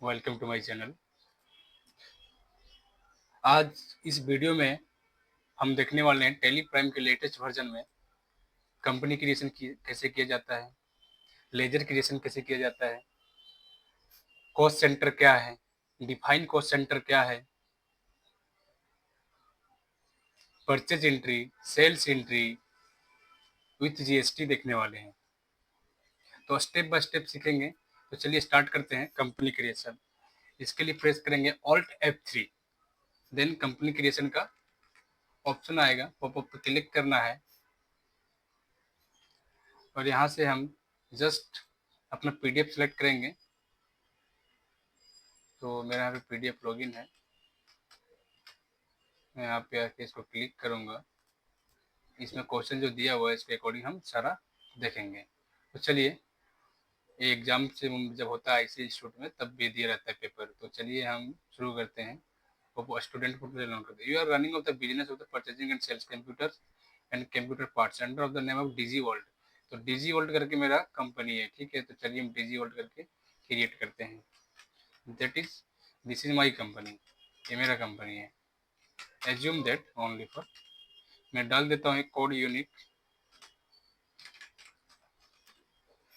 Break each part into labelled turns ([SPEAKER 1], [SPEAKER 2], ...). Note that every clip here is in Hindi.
[SPEAKER 1] Welcome to my channel. आज इस वीडियो में हम देखने वाले हैं टेली प्राइम के लेटेस्ट वर्जन में कंपनी क्रिएशन कैसे किया जाता है, लेजर क्रिएशन कैसे किया जाता है, कॉस्ट सेंटर क्या है, डिफाइन कॉस्ट सेंटर क्या है, purchase entry, sales entry with GST देखने वाले हैं। तो स्टेप बाय स्टेप सीखेंगे। तो चलिए स्टार्ट करते हैं कंपनी क्रिएशन। इसके लिए प्रेस करेंगे alt F3, then company creation का ऑप्शन आएगा, पॉपअप पर क्लिक करना है और यहाँ से हम जस्ट अपना पीडीएफ सेलेक्ट करेंगे। तो मेरा यहाँ पे पीडीएफ लॉगिन है, मैं यहाँ पे आके इसको क्लिक करूँगा। इसमें क्वेश्चन जो दिया हुआ है इसके अकॉर्डिंग हम सारा देखेंगे। तो चलिए, एग्जाम से जब होता है इसी इंस्टीट्यूट में तब भी दिया रहता है पेपर। तो चलिए हम शुरू करते हैं। वो स्टूडेंट को लॉन्च करते हैं। You are running of the business of the purchasing and sales computers and computer parts under of the name of Digi World. तो डिजी वर्ल्ड करके मेरा कंपनी है, ठीक है। तो चलिए हम डिजी वर्ल्ड करके क्रिएट करते हैं। That is this is my company, ये मेरा कंपनी है। एज्यूम दैट ओनली फॉर, मैं डाल देता हूँ एक कोड यूनिक।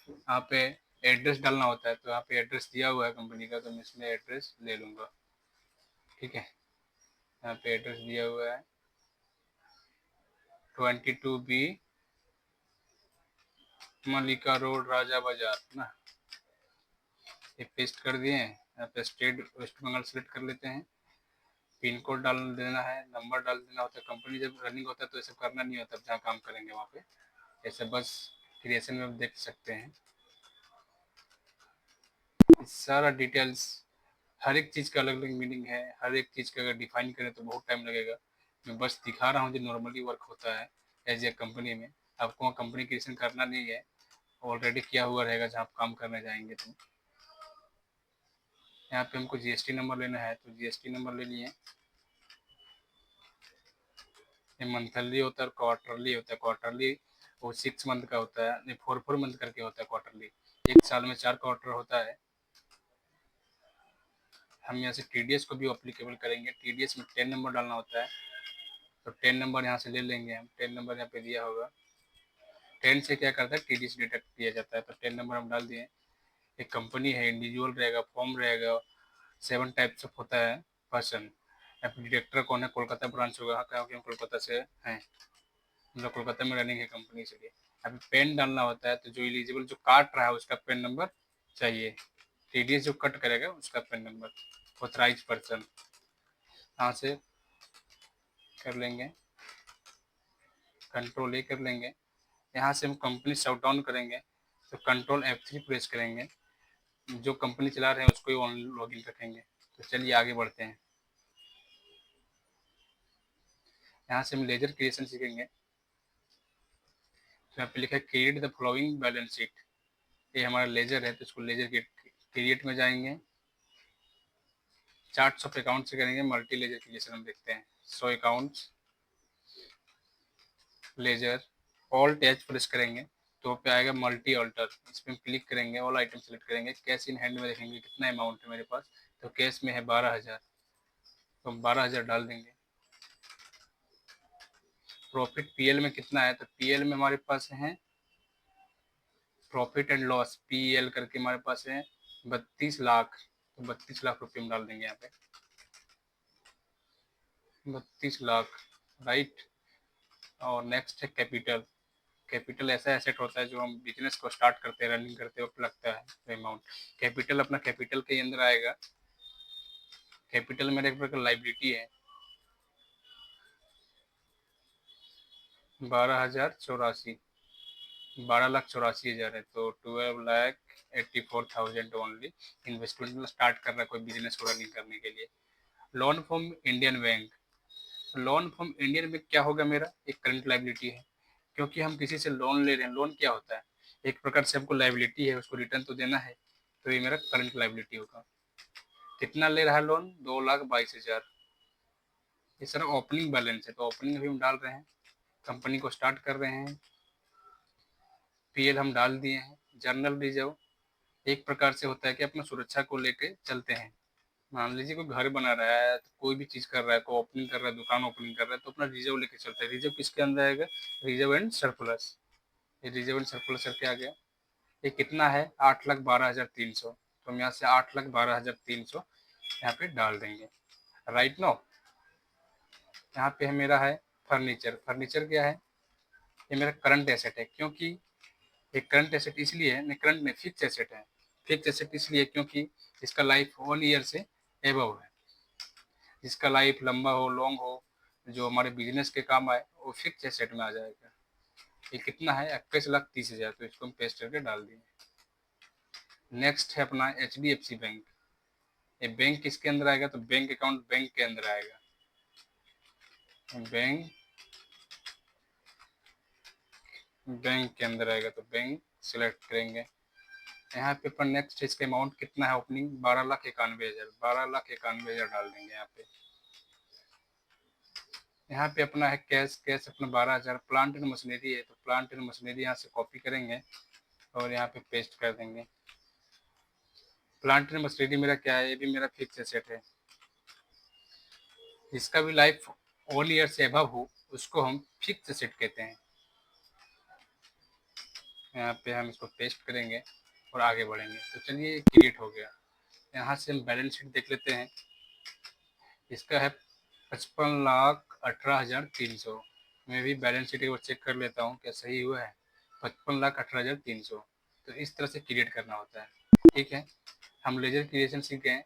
[SPEAKER 1] यहाँ पे एड्रेस डालना होता है, तो यहाँ पे एड्रेस दिया हुआ है कंपनी का, तो मैं इसमें एड्रेस ले लूँगा, ठीक है। यहाँ पे एड्रेस दिया हुआ है 22B मलिका रोड, राजा बाजार ना। ये पेस्ट कर दिए हैं। यहाँ पे स्टेट वेस्ट बंगाल सेलेक्ट कर लेते हैं। पिन कोड डाल देना है, नंबर डाल देना होता है। कंपनी जब रनिंग होता है तो ये सब करना नहीं होता, जहाँ काम करेंगे वहाँ पे ऐसे बस क्रिएशन में आप देख सकते हैं। सारा डिटेल्स, हर एक चीज़ का अलग अलग मीनिंग है। हर एक चीज़ का अगर डिफाइन करें तो बहुत टाइम लगेगा। मैं बस दिखा रहा हूँ जो नॉर्मली वर्क होता है एज ए कंपनी में। आपको कंपनी क्रिएशन करना नहीं है, ऑलरेडी किया हुआ रहेगा जहाँ आप काम करने जाएंगे। तो यहाँ पे हमको जीएसटी नंबर लेना है, तो जीएसटी नंबर ले लिए। ये मंथली होता है और क्वार्टरली होता है। क्वार्टरली वो 6 मंथ का होता है, नहीं 4 मंथ करके होता है क्वार्टरली। एक साल में 4 क्वार्टर होता है। हम यहाँ से टीडीएस को भी अप्लीकेबल करेंगे। टीडीएस में 10 नंबर डालना होता है, तो 10 नंबर यहाँ से ले लेंगे हम। 10 नंबर यहाँ पे दिया होगा। 10 से क्या करता है, टीडीएस डिडक्ट किया जाता है, तो 10 नंबर हम डाल दिए। एक कंपनी है, इंडिविजुअल रहेगा, फॉर्म रहेगा, 7 टाइप्स ऑफ होता है पर्सन। डायरेक्टर कौन है, कोलकाता ब्रांच होगा, क्योंकि हम कोलकाता से हैं, हम लोग कोलकाता में रनिंग है कंपनी, इसलिए। अभी पेन डालना होता है, तो जो एलिजिबल जो काट रहा है उसका पेन नंबर चाहिए। टीडीएस जो कट करेगा उसका पेन नंबर, ऑथराइज पर्सन, यहाँ से कर लेंगे, कंट्रोल ए कर लेंगे। यहाँ से हम कंपनी शट डाउन करेंगे, तो कंट्रोल F3 प्रेस करेंगे। जो कंपनी चला रहे हैं उसको ही ऑन लॉगिन रखेंगे। तो चलिए आगे बढ़ते हैं। यहाँ से हम लेजर क्रिएशन सीखेंगे। तो यहाँ पे लिखा है create the following balance sheet. ये हमारा लेजर है, तो इसको लेजर क्रिएट में जाएंगे। चार्ट्स ऑफ अकाउंट से करेंगे। मल्टी लेजर क्रिएशन हम देखते हैं। So accounts, ledger, alt H press करेंगे तो पे आएगा मल्टी ऑल्टर। इस पर क्लिक करेंगे, ऑल आइटम सेलेक्ट करेंगे। कैश इन हैंड में देखेंगे कितना अमाउंट है मेरे पास, तो कैश में है 12,000, तो 12,000 डाल देंगे। प्रॉफिट पीएल में कितना है, तो पीएल में हमारे पास है प्रॉफिट एंड लॉस, पीएल करके हमारे पास है 32 लाख, तो 32 लाख रुपये हम डाल देंगे यहाँ पे, 32 लाख, राइट। और नेक्स्ट है कैपिटल। कैपिटल ऐसा एसेट होता है जो हम बिजनेस को स्टार्ट करते हैं, रनिंग करते वक्त लगता है अमाउंट। कैपिटल अपना कैपिटल के अंदर आएगा। कैपिटल मेरा एक प्रकार लाइबिलिटी है, 12,084, 12,84,000 है, तो 12,84,000 ओनली इन्वेस्टमेंट में स्टार्ट कर रहा है कोई बिजनेस को रनिंग करने के लिए। Loan from Indian bank. Loan from Indian bank क्या होगा, मेरा एक करंट लाइबिलिटी है, क्योंकि हम किसी से लोन ले रहे हैं। लोन क्या होता है, एक प्रकार से हमको लाइबिलिटी है, उसको रिटर्न तो देना है, तो ये मेरा करंट लाइबिलिटी होगा। कितना ले रहा है लोन, 2,22,000। ये सर ओपनिंग बैलेंस है, तो ओपनिंग भी हम डाल रहे हैं, कंपनी को स्टार्ट कर रहे हैं। पीएल हम डाल दिए हैं। जर्नल रिजर्व, एक प्रकार से होता है कि अपना सुरक्षा को लेके चलते हैं। मान लीजिए कोई घर बना रहा है, तो कोई भी चीज़ कर रहा है, कोई ओपनिंग कर रहा है, दुकान ओपनिंग कर रहा है, तो अपना रिजर्व लेके चलता है। रिजर्व किसके अंदर आएगा? Reserve and surplus. ये रिजर्व एंड सरप्लस करके आ गया। ये कितना है? 8,12,300। तो हम यहाँ से 8,12,300 यहाँ पे डाल देंगे। Right no. यहाँ पे मेरा है फर्नीचर। फर्नीचर क्या है? ये मेरा करंट एसेट है, क्योंकि ये करंट एसेट इसलिए है, नहीं करंट में फिक्स एसेट है। फिक्स एसेट इसलिए क्योंकि इसका लाइफ 1 ईयर से एबव है। जिसका लाइफ लंबा हो, लॉन्ग हो, जो हमारे बिजनेस के काम आए, वो फिक्स एसेट में आ जाएगा। ये कितना है? 21,30,000। तो इसको हम पेस्ट करके डाल देंगे। नेक्स्ट है अपना HDFC बैंक। ये बैंक किसके अंदर आएगा? तो बैंक अकाउंट बैंक के अंदर आएगा। बैंक बैंक के अंदर आएगा, तो बैंक सिलेक्ट करेंगे। यहाँ पे अपन नेक्स्ट इसका अमाउंट कितना है? ओपनिंग 12,91,000। 12,91,000 डाल देंगे यहाँ पे। यहाँ पे अपना है कैश। कैश अपना 12,000। प्लांट एंड मशीनरी है, तो प्लांट एंड मशीनरी यहाँ से कॉपी करेंगे और यहाँ पे पेस्ट कर देंगे। प्लांट एंड मशीनरी मेरा क्या है? ये भी मेरा फिक्स एसेट है। जिसका भी लाइफ 1 ईयर से अबव हो, उसको हम फिक्स एसेट कहते हैं। यहाँ पे हम इसको पेस्ट करेंगे और आगे बढ़ेंगे। तो चलिए, क्रिएट हो गया। यहाँ से हम बैलेंस शीट देख लेते हैं। इसका है 55,18,300। मैं भी बैलेंस शीट एक बार चेक कर लेता हूँ क्या सही हुआ है। 55,18,300। तो इस तरह से क्रिएट करना होता है। ठीक है, हम लेजर क्रिएशन सीख गए।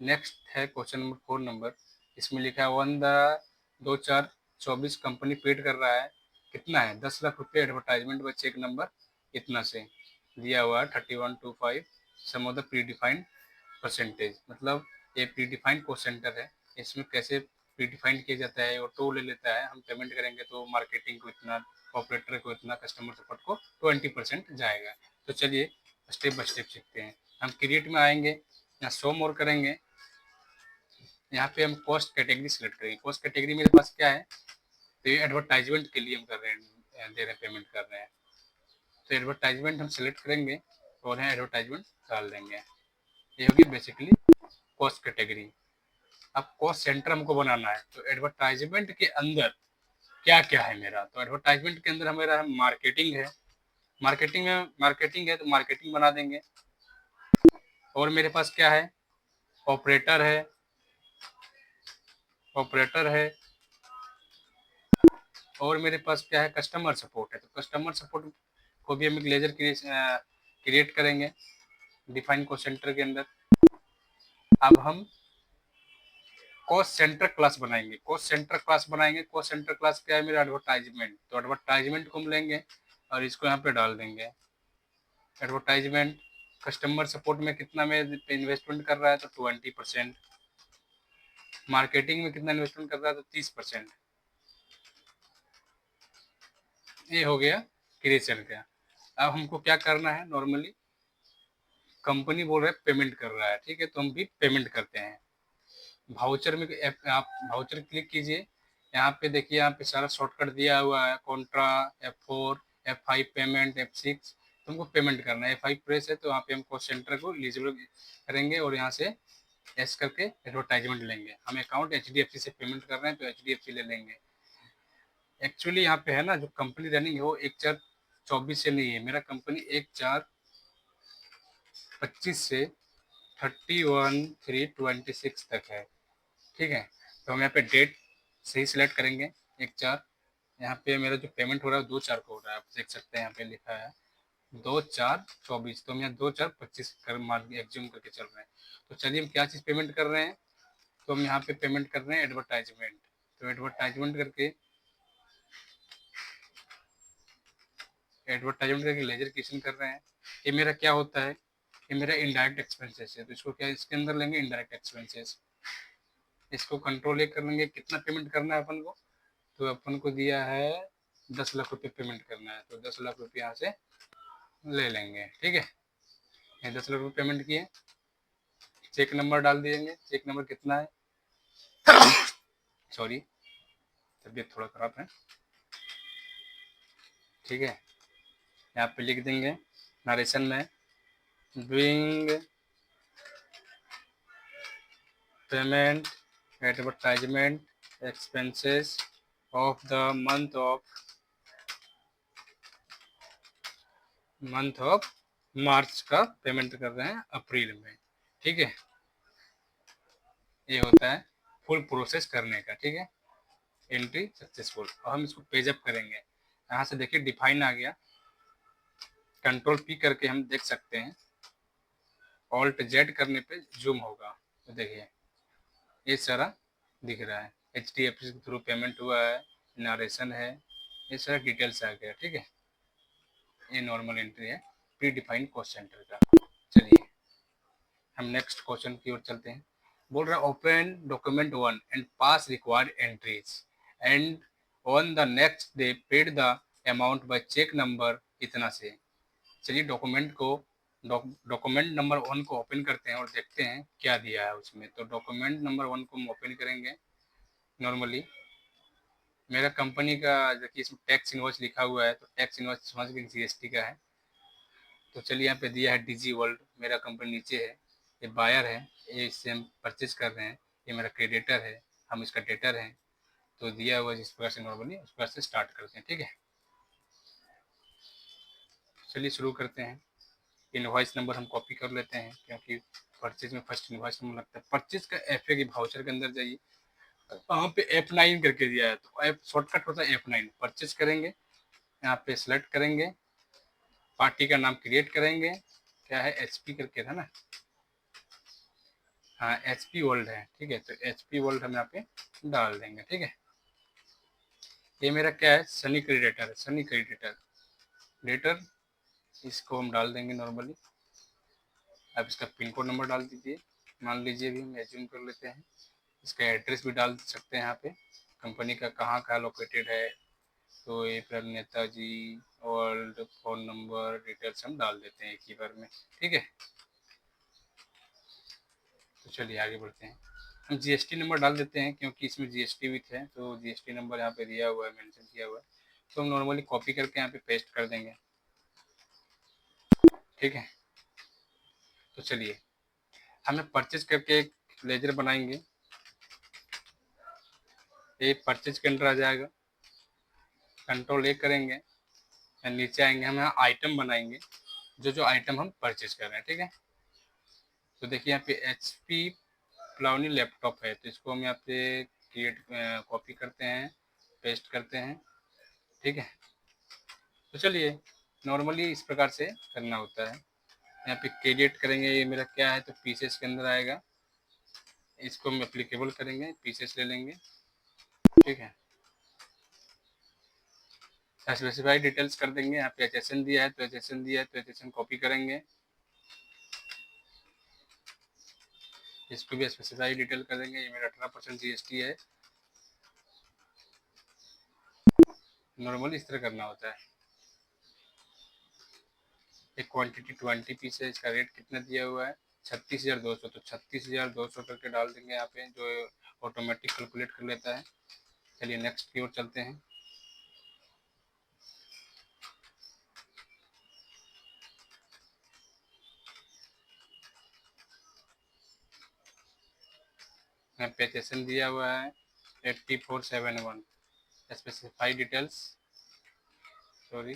[SPEAKER 1] नेक्स्ट है क्वेश्चन नंबर 4 नंबर। इसमें लिखा है 1/2/4/24 कंपनी पेड कर रहा है। कितना है? 10 लाख रुपये एडवर्टाइजमेंट व चेक नंबर इतना से दिया हुआ है 3125 sum of the predefined percentage. मतलब ये प्री डिफाइंड कोस्ट सेंटर है। इसमें कैसे प्री डिफाइंड किया जाता है? वो टो ले लेता है, हम पेमेंट करेंगे तो मार्केटिंग को इतना, ऑपरेटर को इतना, कस्टमर सपोर्ट को 20% जाएगा। तो चलिए स्टेप बाय स्टेप सीखते हैं। हम क्रिएट में आएंगे, यहाँ शो मोर करेंगे। यहाँ पे हम कॉस्ट कैटेगरी सेलेक्ट करेंगे। कॉस्ट कैटेगरी मेरे पास क्या है? तो ये एडवर्टाइजमेंट के लिए हम कर रहे हैं, दे रहे हैं, पेमेंट कर रहे हैं। तो एडवर्टाइजमेंट हम सेलेक्ट करेंगे और यहाँ एडवर्टाइजमेंट डाल देंगे। ये होगी बेसिकली कॉस्ट कैटेगरी। अब कॉस्ट सेंटर हमको बनाना है, तो एडवर्टाइजमेंट के अंदर क्या क्या है मेरा? तो एडवर्टाइजमेंट के अंदर हमारा मार्केटिंग है। मार्केटिंग में मार्केटिंग है, तो मार्केटिंग बना देंगे। और मेरे पास क्या है? ऑपरेटर है। ऑपरेटर है। और मेरे पास क्या है? कस्टमर सपोर्ट है। तो कस्टमर सपोर्ट को भी हम एक लेजर क्रिएट करेंगे डिफाइन कॉस्ट सेंटर के अंदर। अब हम कॉस्ट सेंटर क्लास बनाएंगे। कॉस्ट सेंटर क्लास बनाएंगे। कॉस्ट सेंटर क्लास क्या है? मेरा एडवर्टाइजमेंट। तो एडवर्टाइजमेंट को हम लेंगे और इसको यहाँ पे डाल देंगे। एडवर्टाइजमेंट कस्टमर सपोर्ट में कितना में इन्वेस्टमेंट कर रहा है? तो 20%। मार्केटिंग में कितना इन्वेस्टमेंट कर रहा है? तो 30%। ये हो गया क्रिएशन का। अब हमको क्या करना है? नॉर्मली कंपनी बोल रहा है पेमेंट कर रहा है, ठीक है, तो हम भी पेमेंट करते हैं। भाउचर में आप भाउचर क्लिक कीजिए। यहाँ पे देखिए, यहाँ पे सारा शॉर्टकट दिया हुआ है। Contra, F4, F5 payment, F6। तुमको पेमेंट करना है। F5 प्रेस है, तो यहाँ पे हम कॉस्ट सेंटर को एलिजिबल करेंगे और यहाँ से एस करके एडवर्टाइजमेंट लेंगे। हम अकाउंट HDFC से पेमेंट कर रहे हैं, तो HDFC ले लेंगे। एक्चुअली यहाँ पे है ना, जो कंपनी रनिंग है वो 1/4/24 से नहीं है। मेरा कंपनी 1/4/25 से 31/3/26 तक है। ठीक है, तो हम यहाँ पे डेट सही सिलेक्ट करेंगे 1/4। यहाँ पे मेरा जो पेमेंट हो रहा है 2/4 को हो रहा है, आप देख सकते हैं यहाँ पे लिखा है 2/4/24। तो हम यहाँ 2/4/25 कर मान एग्ज्यूम करके चल रहे हैं। तो चलिए, हम क्या चीज़ पेमेंट कर रहे हैं? तो हम यहाँ पे पेमेंट कर रहे हैं एडवर्टाइजमेंट। तो एडवर्टाइजमेंट करके लेजर क्रिएशन कर रहे हैं। ये मेरा क्या होता है? ये मेरा इनडायरेक्ट एक्सपेंसेस है। तो इसको क्या इसके अंदर लेंगे? Indirect expenses. इसको कंट्रोल ए कर लेंगे। कितना पेमेंट करना है अपन को? तो अपन को दिया है 10 लाख रुपये पेमेंट करना है, तो 10 लाख रुपये यहाँ से ले लेंगे। ठीक है, ये 10 लाख रुपये पेमेंट किए। चेक नंबर डाल देंगे। चेक नंबर कितना है? सॉरी, तबीयत थोड़ा खराब है। ठीक है, यहाँ पे लिख देंगे नरेशन में doing payment advertisement expenses of the month of March का पेमेंट कर रहे हैं अप्रैल में। ठीक है, ये होता है फुल प्रोसेस करने का। ठीक है, एंट्री सक्सेसफुल। और हम इसको पेजअप करेंगे। यहाँ से देखिए डिफाइन आ गया, कंट्रोल पी करके हम देख सकते हैं, ऑल्ट जेड करने पे जूम होगा तो देखिए ये सारा दिख रहा है, HDFC के थ्रू पेमेंट हुआ है, नरेशन है, ये सारा डिटेल्स आ गया। ठीक है, ये नॉर्मल एंट्री है प्री डिफाइंड कॉस्ट सेंटर का। चलिए हम नेक्स्ट क्वेश्चन की ओर चलते हैं। बोल रहा है open document 1 and pass required entries and on the next day paid the amount by cheque number इतना से। चलिए डॉक्यूमेंट नंबर 1 को ओपन करते हैं और देखते हैं क्या दिया है उसमें। तो डॉक्यूमेंट नंबर 1 को हम ओपन करेंगे। नॉर्मली मेरा कंपनी का देखिए इसमें टैक्स इनवॉइस लिखा हुआ है, तो टैक्स इनवॉइस समझ गए GST का है। तो चलिए यहाँ पे दिया है डिजी वर्ल्ड, मेरा कंपनी नीचे है, ये बायर है, ये इससे हम परचेज कर रहे हैं, ये मेरा क्रेडिटर है, हम इसका डेटर हैं। तो दिया हुआ जिस प्रकार से नॉर्मली उस प्रकार से स्टार्ट करते हैं। ठीक है, चलिए शुरू करते हैं। इनवॉइस नंबर हम कॉपी कर लेते हैं क्योंकि परचेज में फर्स्ट इनवॉइस नंबर लगता है। परचेज का FA की भाउचर के अंदर जाइए, वहाँ पे F9 करके दिया है, तो F शॉर्टकट होता है F9। परचेज करेंगे, यहाँ पे सेलेक्ट करेंगे, पार्टी का नाम क्रिएट करेंगे, क्या है HP करके था ना, हाँ HP वर्ल्ड है। ठीक है, तो HP वर्ल्ड हम यहाँ पे डाल देंगे। ठीक है, ये मेरा क्या है, सनी क्रेडिटर है, सनी क्रेडिटर डेटर, इसको हम डाल देंगे नॉर्मली। अब इसका पिन कोड नंबर डाल दीजिए, मान लीजिए भी हम एज्यूम कर लेते हैं। इसका एड्रेस भी डाल सकते हैं यहाँ पे, कंपनी का कहाँ लोकेटेड है, तो ये फिर Netaji world phone number details हम डाल देते हैं एक ही बार में। ठीक है, तो चलिए आगे बढ़ते हैं। हम GST नंबर डाल देते हैं क्योंकि इसमें GST भी है, तो GST नंबर यहाँ पे दिया हुआ है, मेंशन किया हुआ है, तो हम नॉर्मली कॉपी करके यहाँ पे पेस्ट कर देंगे। ठीक है, तो चलिए हमें परचेज करके एक लेजर बनाएंगे, ये परचेज के अंदर आ जाएगा, कंट्रोल A करेंगे, नीचे आएंगे, हम यहाँ आइटम बनाएंगे, जो आइटम हम परचेज कर रहे हैं। ठीक है, तो देखिए यहाँ पे HP प्लावनी लैपटॉप है, तो इसको हम यहाँ पे क्रिएट कॉपी करते हैं, पेस्ट करते हैं। ठीक है, तो चलिए नॉर्मली इस प्रकार से करना होता है। यहाँ पे क्रिएट करेंगे, ये मेरा क्या है, तो पीसेस के अंदर आएगा, इसको हम एप्लीकेबल करेंगे, पीसेस ले लेंगे। ठीक है, स्पेसिफाई डिटेल्स कर देंगे, यहाँ पे HSN दिया है तो HSN दिया है तो HSN कॉपी करेंगे, इसको भी स्पेसिफाई डिटेल कर देंगे। ये मेरा 18% GST है। नॉर्मली इस तरह करना होता है। एक क्वांटिटी 20 पीस है, इसका रेट कितना दिया हुआ है 36,200, तो 36,200 करके डाल देंगे यहाँ पे, जो ऑटोमेटिक कैलकुलेट कर लेता है। चलिए नेक्स्ट की ओर चलते हैं। यहाँ पे HSN दिया हुआ है 8471, specify details, sorry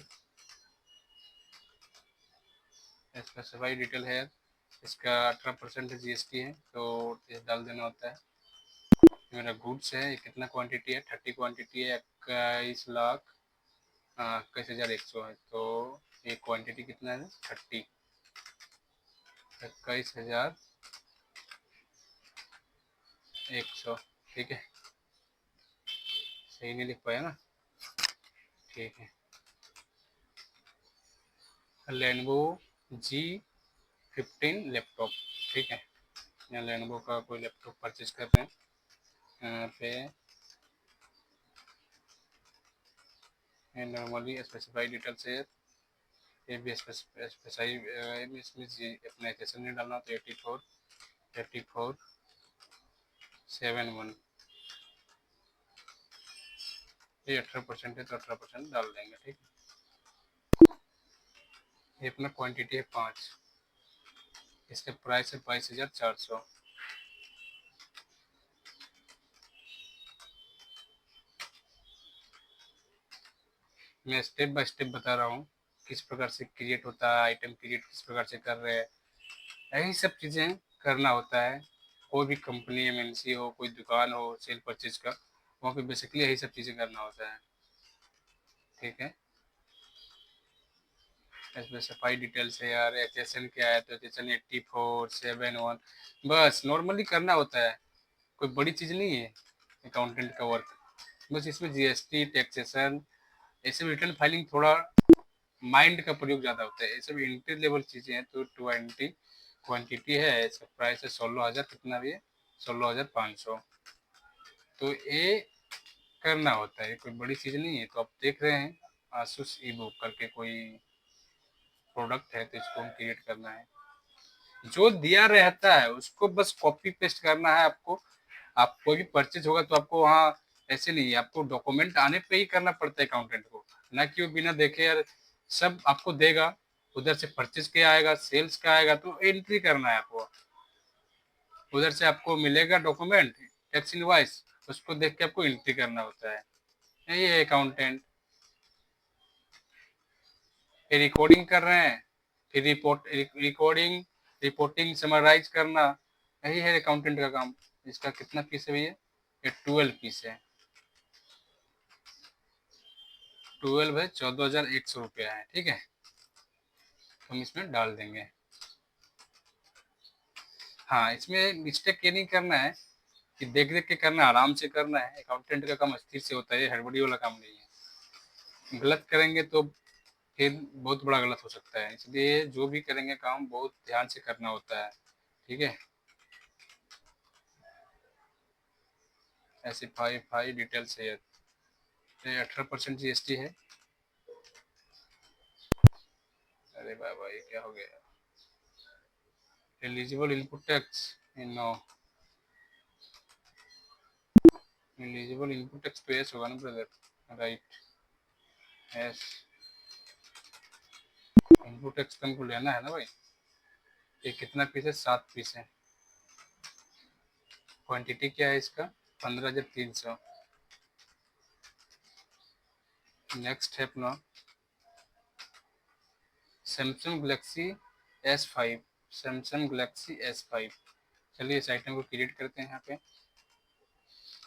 [SPEAKER 1] specify detail है, इसका 18% GST है, तो ये डाल देना होता है। मेरा गुड्स है, ये कितना क्वांटिटी है, 30 क्वांटिटी है, 21,21,100 है, तो ये क्वांटिटी कितना है 30, 21,100। ठीक है, सही नहीं लिख पाया ना, ठीक है। Lenovo G15 laptop. ठीक है, यहाँ लेनोवो का कोई लैपटॉप परचेज कर रहे हैं, यहाँ पे नॉर्मली स्पेसिफाई डिटेल्स है, ये भी स्पेसिफाई इसमें अपना HSN नहीं डालना, तो 8471, ये 18% है तो 18% डाल देंगे। ठीक है, ये अपना क्वांटिटी है 5, इसका प्राइस है 22,400। मैं स्टेप बाय स्टेप बता रहा हूँ किस प्रकार से क्रिएट होता है, आइटम क्रिएट किस प्रकार से कर रहे हैं, यही सब चीज़ें करना होता है। कोई भी कंपनी एमएनसी हो, कोई दुकान हो सेल परचेज का, वहाँ पे बेसिकली यही सब चीज़ें करना होता है। ठीक है, इसमें सफाई डिटेल्स है यार, एचएसएन क्या है, तो एचएसएन 8471, बस नॉर्मली करना होता है, कोई बड़ी चीज़ नहीं है अकाउंटेंट का वर्क। बस इसमें जीएसटी, टैक्सेशन, ऐसे रिटर्न फाइलिंग थोड़ा माइंड का प्रयोग ज़्यादा होता है। ये सब एंट्री लेवल चीज़ें हैं। तो 20 क्वांटिटी है, इसका प्राइस है 16,000, कितना भी है 16,500। तो ये करना होता है, कोई बड़ी चीज़ नहीं है। तो आप देख रहे हैं आसूस ई बुक करके कोई प्रोडक्ट है, तो इसको हम क्रिएट करना है। जो दिया रहता है उसको बस कॉपी पेस्ट करना है आपको। आप कोई भी परचेज होगा तो आपको वहाँ ऐसे नहीं है, आपको डॉक्यूमेंट आने पे ही करना पड़ता है अकाउंटेंट को, ना कि वो बिना देखे यार सब आपको देगा। उधर से परचेज क्या आएगा, सेल्स का आएगा, तो एंट्री करना है आपको। उधर से आपको मिलेगा डॉक्यूमेंट, टैक्स इनवॉइस, उसको देख के आपको एंट्री करना होता है। यही है अकाउंटेंट। फिर रिकॉर्डिंग कर रहे हैं, फिर रिकॉर्डिंग, रिपोर्टिंग, समराइज करना, यही है अकाउंटेंट का काम। इसका कितना पीस है भैया, ये 12 पीस है। 12 है, 14,100 रुपया है। ठीक है, हम इसमें डाल देंगे। हाँ, इसमें मिस्टेक ये नहीं करना है कि देख देख के करना, आराम से करना है। अकाउंटेंट का काम स्थिर से होता है, हड़बड़ी वाला काम नहीं है। गलत करेंगे तो फिर बहुत बड़ा गलत हो सकता है, इसलिए जो भी करेंगे काम बहुत ध्यान से करना होता है। ठीक है, ऐसे फाई डिटेल्स है। 18% जीएसटी है। अरे बाबा, ये क्या हो गया, eligible input tax, no, eligible input tax तो यस होगा ना brother, right, yes. Input tax तो हमको लेना है ना भाई। ये कितना पीस है, 7 पीस है। क्वांटिटी क्या है इसका, 15,300। नेक्स्ट है अपना Samsung Galaxy S5, Samsung Galaxy S5। चलिए इस आइटम को क्रिएट करते हैं। यहाँ पे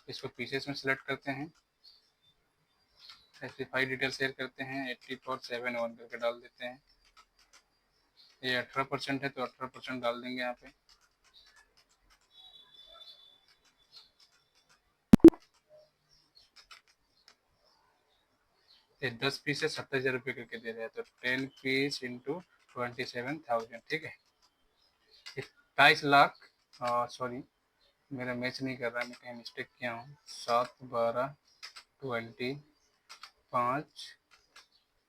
[SPEAKER 1] इसको पीसेस में सेलेक्ट करते हैं, स्पेसिफाई डिटेल शेयर करते हैं, 8471 करके डाल देते हैं। ये 18% है तो 18% डाल देंगे यहाँ पे। ये 10 पीस है, 70,000 रुपये करके दे रहे हैं, तो 10 पीस इंटू 27,000। ठीक है, 22 लाख, सॉरी मेरा मैच नहीं कर रहा है, मैं कहीं मिस्टेक किया हूँ। 7, 12, 20, 5,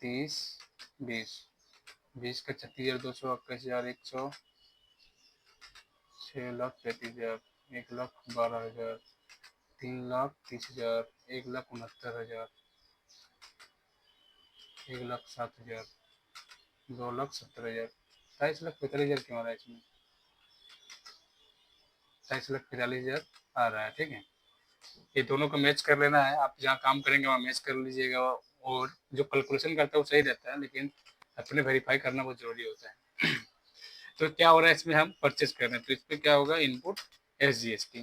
[SPEAKER 1] 30, 20, 20 का 36,200, 21,100, 6,35,000, 1,12,000, 3,30,000, 1,69,000, 1,07,000, 2,70,000, 2,45,000 क्यों आ रहा है इसमें, 2,45,000 आ रहा है। ठीक है, ये दोनों को मैच कर लेना है। आप जहाँ काम करेंगे वहाँ मैच कर लीजिएगा, और जो कैलकुलेशन करता है वो सही रहता है, लेकिन अपने वेरीफाई करना बहुत जरूरी होता है। तो क्या हो रहा है इसमें, हम परचेज कर रहे हैं, तो इस पर क्या होगा, इनपुट SGST।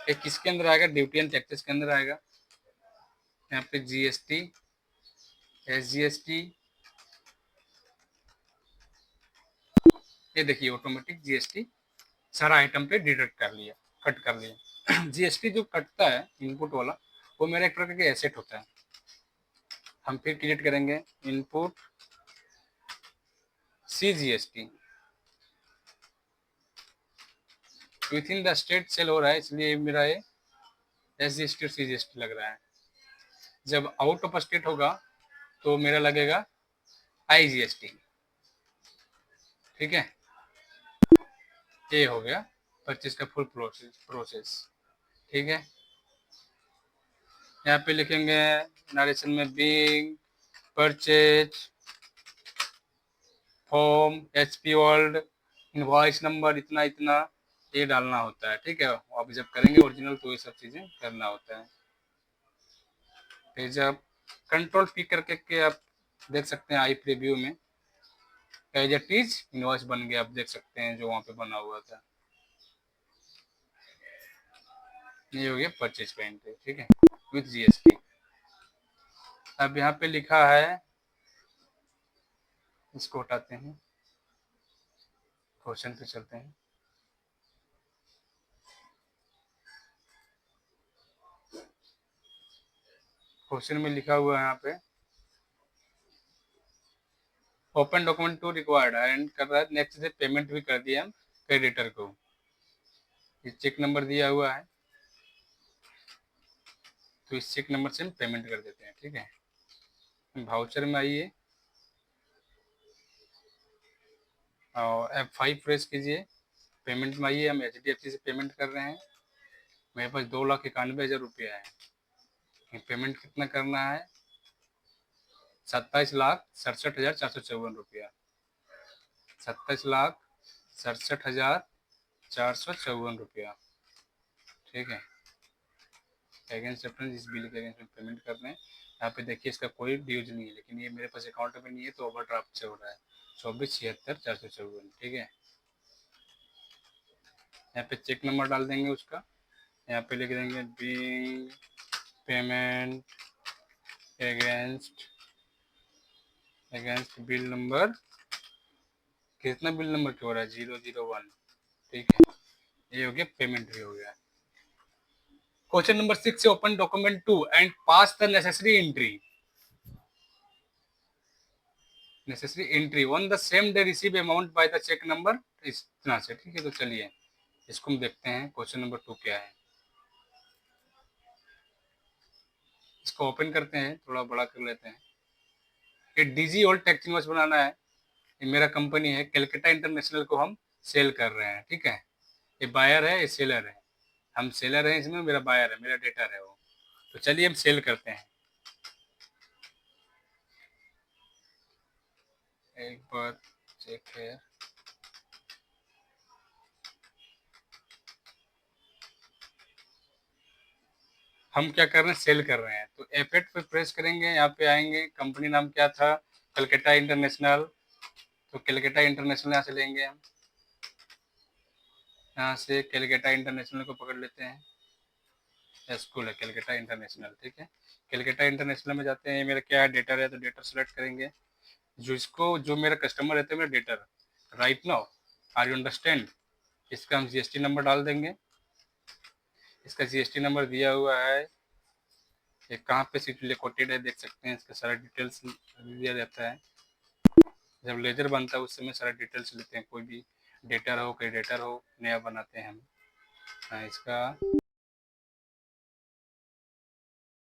[SPEAKER 1] ये किसके अंदर आएगा, ड्यूटी एंड टैक्सेस के अंदर आएगा। यहाँ पे GST, SGST, ये देखिए ऑटोमेटिक GST सारा आइटम पे डिडक्ट कर लिया, कट कर लिया। GST जो कटता है इनपुट वाला, वो मेरा एक प्रकार के एसेट होता है। हम फिर क्रिएट करेंगे input CGST, within the state sale हो रहा है, इसलिए मेरा ये SGST और CGST लग रहा है। जब आउट ऑफ स्टेट होगा तो मेरा लगेगा IGST। ठीक है, ये हो गया परचेज का फुल प्रोसेस। ठीक है, यहाँ पे लिखेंगे नरेशन में being purchase home, HP world, invoice number इतना इतना ये डालना होता है, ठीक है। आप जब करेंगे ओरिजिनल तो ये सब चीज़ें करना होता है। फिर जब कंट्रोल पी करके के आप देख सकते हैं आई प्रीव्यू में एज इट इज इनवॉइस बन गया, आप देख सकते हैं जो वहाँ पे बना हुआ था। ये हो गया परचेज का एंट्री, ठीक है, विथ GST। अब यहाँ पे लिखा है, इसको हटाते हैं, क्वेश्चन पे चलते हैं। क्वेश्चन में लिखा हुआ है यहाँ पे open document two required and कर रहा है, नेक्स्ट से पेमेंट भी कर दिया हम क्रेडिटर को। ये चेक नंबर दिया हुआ है तो इस चेक नंबर से हम पेमेंट कर देते हैं, ठीक है। भाउचर में आइए और F5 प्रेस कीजिए, पेमेंट में आइए। हम HDFC से पेमेंट कर रहे हैं, मेरे पास 2,91,000 है। पेमेंट कितना करना है? 27,67,454 रुपया। 27,67,454 रुपया, ठीक है। अगेंस्ट रेफरेंस इस बिल के अगेंस्ट में पेमेंट कर रहे हैं। यहाँ पे देखिए इसका कोई ड्यूज नहीं है, लेकिन ये मेरे पास अकाउंट में नहीं है तो ओवरड्राफ्ट से हो रहा है 24,76,454, ठीक है। यहाँ पे चेक नंबर डाल देंगे उसका, यहाँ पे लिख देंगे bill payment against bill number, कितना बिल नंबर क्यों हो रहा है? 001, ठीक है। ये हो गया, पेमेंट भी हो गया। Question number 6 open document 2 and pass the necessary entry on the same day receive amount by the cheque number, इस तरह से, ठीक है। तो चलिए इसको हम देखते हैं क्वेश्चन नंबर 2 क्या है। इसको ओपन करते हैं, थोड़ा बड़ा कर लेते हैं। ये डीजी ओल्ड टैक्स इनवॉइस बनाना है। ये मेरा कंपनी है कलकत्ता इंटरनेशनल को हम सेल कर रहे हैं, ठीक है। ये बायर है, ये सेलर है। हम सेलर हैं इसमें, मेरा बायर है, मेरा डेटर है वो। तो चलिए हम सेल करते हैं। एक बार चेक है, हम क्या कर रहे हैं? सेल कर रहे हैं। तो F8 पे प्रेस करेंगे, यहाँ पे आएंगे, कंपनी नाम क्या था? कलकत्ता इंटरनेशनल। तो कलकत्ता इंटरनेशनल यहाँ से लेंगे हम, यहाँ से कलकत्ता इंटरनेशनल को पकड़ लेते हैं। स्कूल है कलकत्ता इंटरनेशनल, ठीक है। कलकत्ता इंटरनेशनल में जाते हैं, मेरा क्या है? डेटर है, तो डेटर सेलेक्ट करेंगे। जो मेरा कस्टमर रहता है, मेरा debtor, right now, are you understand? इसका हम GST नंबर डाल देंगे। इसका GST नंबर दिया हुआ है, ये कहाँ पे सीट कोटेड है देख सकते हैं। इसका सारा डिटेल्स दिया जाता है। जब लेजर बनता है उस समय सारा डिटेल्स लेते हैं, कोई भी डेटर हो, क्रेडिटर हो, नया बनाते हैं हम। इसका